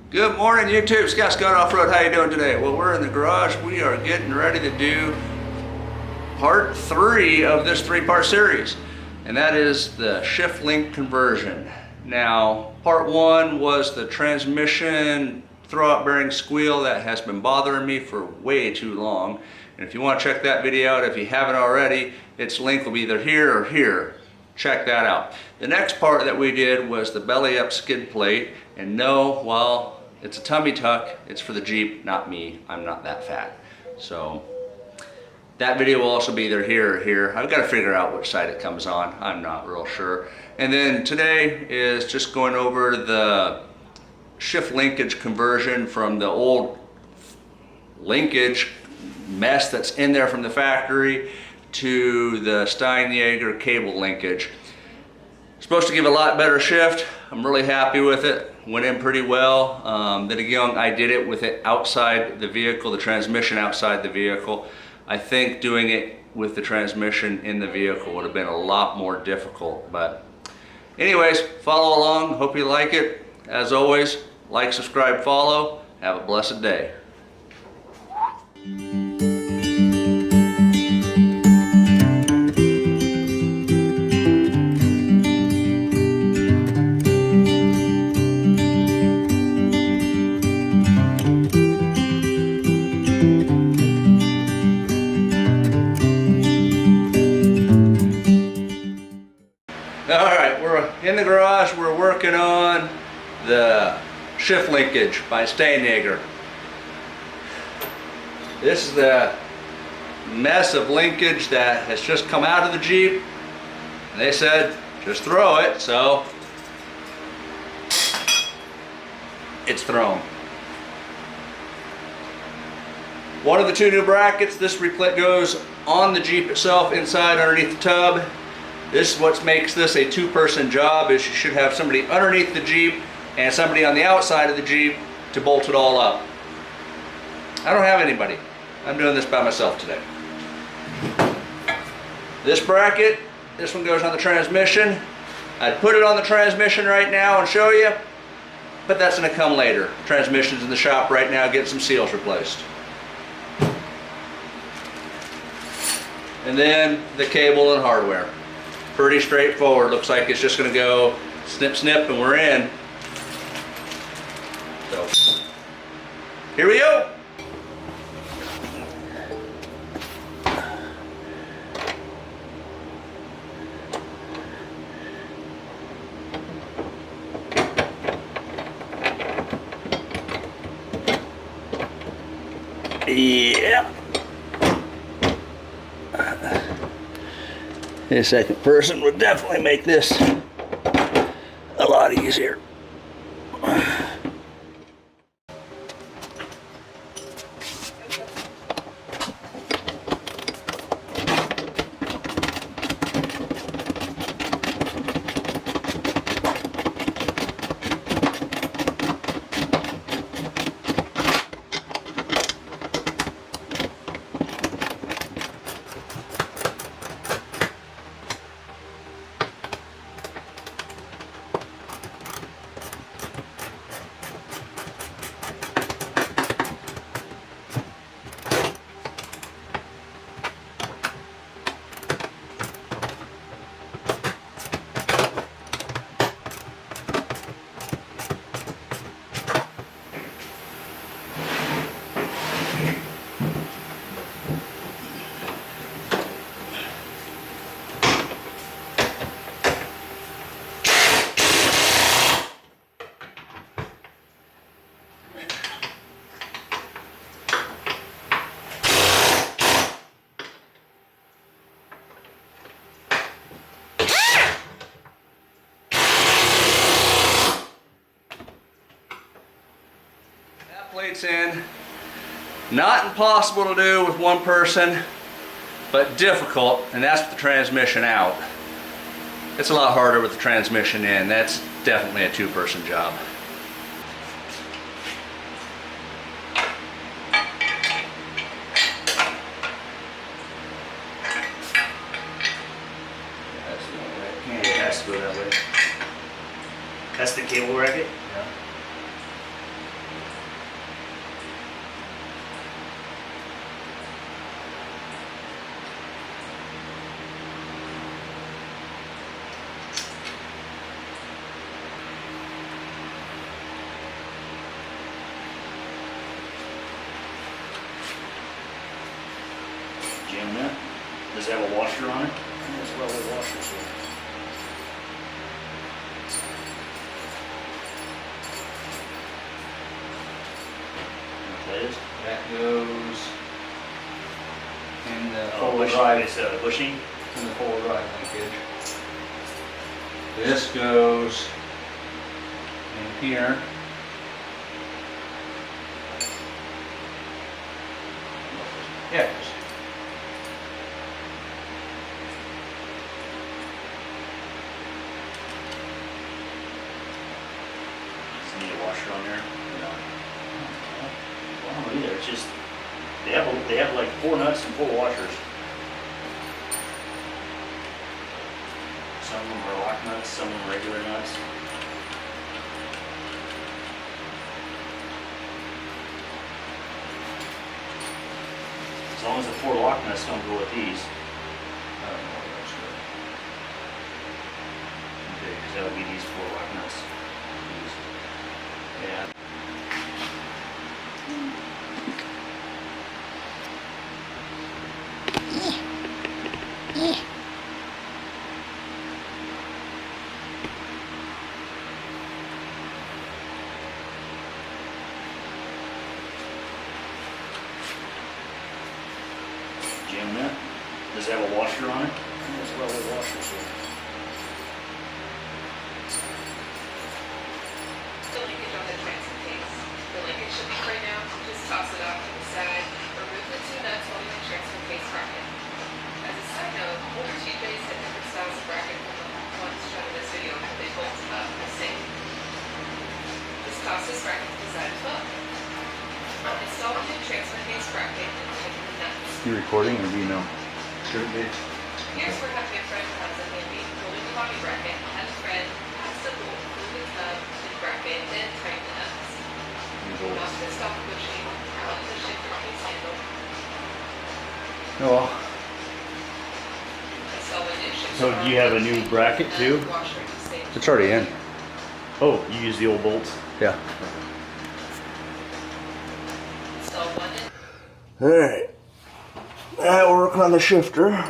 Good morning, YouTube. Scott Off-Road. How you doing today? Well, we're in the garage. We are getting ready to do part 3 of this 3-part series, and that is the shift link conversion. Now, part 1 was the transmission throwout bearing squeal that has been bothering me for way too long. And if you want to check that video out, if you haven't already, its link will be either here or here. Check that out. The next part that we did was the belly up skid plate. And no, while it's a tummy tuck, it's for the Jeep, not me. I'm not that fat. So that video will also be either here or here. I've got to figure out which side it comes on. I'm not real sure. And then today is just going over the shift linkage conversion from the old linkage mess that's in there from the factory to the Steinjager cable linkage. Supposed to give a lot better shift. I'm really happy with it. Went in pretty well. Then again, I did it with it outside the vehicle, the transmission outside the vehicle. I think doing it with the transmission in the vehicle would have been a lot more difficult. But anyways, follow along. Hope you like it. As always, like, subscribe, follow. Have a blessed day. Alright, we're in the garage. We're working on the shift linkage by Steinjager. This is the mess of linkage that has just come out of the Jeep. And they said, just throw it, so it's thrown. One of the 2 new brackets, this replit goes on the Jeep itself, inside underneath the tub. This is what makes this a 2-person job, is you should have somebody underneath the Jeep and somebody on the outside of the Jeep to bolt it all up. I don't have anybody. I'm doing this by myself today. This bracket, this one goes on the transmission. I'd put it on the transmission right now and show you, but that's going to come later. Transmission's in the shop right now, getting some seals replaced. And then the cable and hardware. Pretty straightforward. Looks like it's just going to go snip snip and we're in. So here we go. Yeah. A second person would definitely make this a lot easier. Plates in. Not impossible to do with 1 person, but difficult, and that's with the transmission out. It's a lot harder with the transmission in. That's definitely a 2-person job. That's the cable bracket? Yeah. Jam nut. Does it have a washer on it? As well as washers here. That is? That goes in the Oh, four-wheel bushing. drive. It's bushing. In the four-wheel drive linkage. This goes in here. Yeah, it goes. Does it need a washer on there? No. Well, I don't know either. It's just they have like 4 nuts and 4 washers. Some of them are lock nuts, some of them are regular nuts. As long as the 4 lock nuts don't go with these. I don't know what that's good. Okay, because that would be these 4 lock nuts. These. Yeah. Jam nut. Does it have a washer on it? As well as washers here. The linkage on the transfer case. The linkage should be free now. Just toss it off to the side. Remove the 2 nuts holding the transfer case bracket. As a side note, older TJs had different styles of bracket from the ones shown in this video, but they both the same. Just toss this bracket to the side as well. Install the new transfer case bracket and tighten the nuts. You recording or do you know? Should be. Here's where having a friend comes in handy. Holding the body bracket, have a friend, pass the bolt through the tub, and bracket, then tighten the nuts. Not to stop pushing, out the shifter case handle. Oh, Install the new shifter. So do you have a new bracket too? Washer to stay. it's already in. Oh, you use the old bolts? Yeah. Install one in. Alright. Now work on the shifter.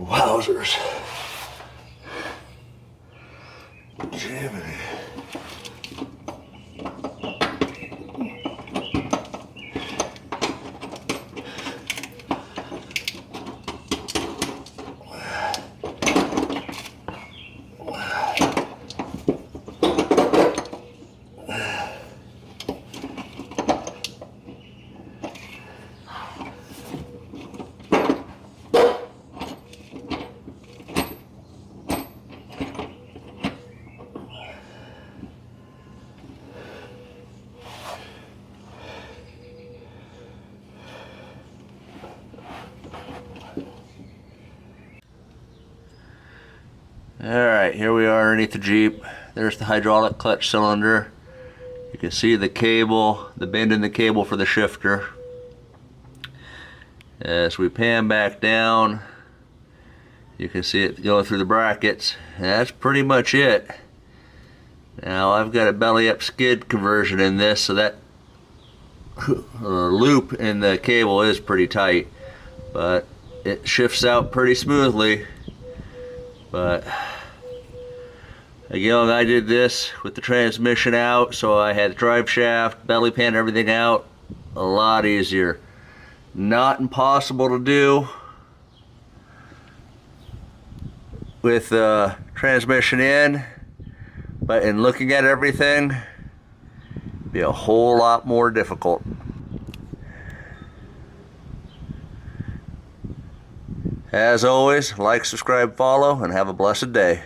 Wowzers. Jiminy. Alright, here we are underneath the Jeep. There's the hydraulic clutch cylinder. You can see the cable, the bend in the cable for the shifter. As we pan back down, you can see it going through the brackets. And that's pretty much it. Now I've got a belly up skid conversion in this, so that loop in the cable is pretty tight, but it shifts out pretty smoothly. But again, I did this with the transmission out, so I had the drive shaft, belly pan, everything out. A lot easier. Not impossible to do with transmission in, but in looking at everything, it'd be a whole lot more difficult. As always, like, subscribe, follow, and have a blessed day.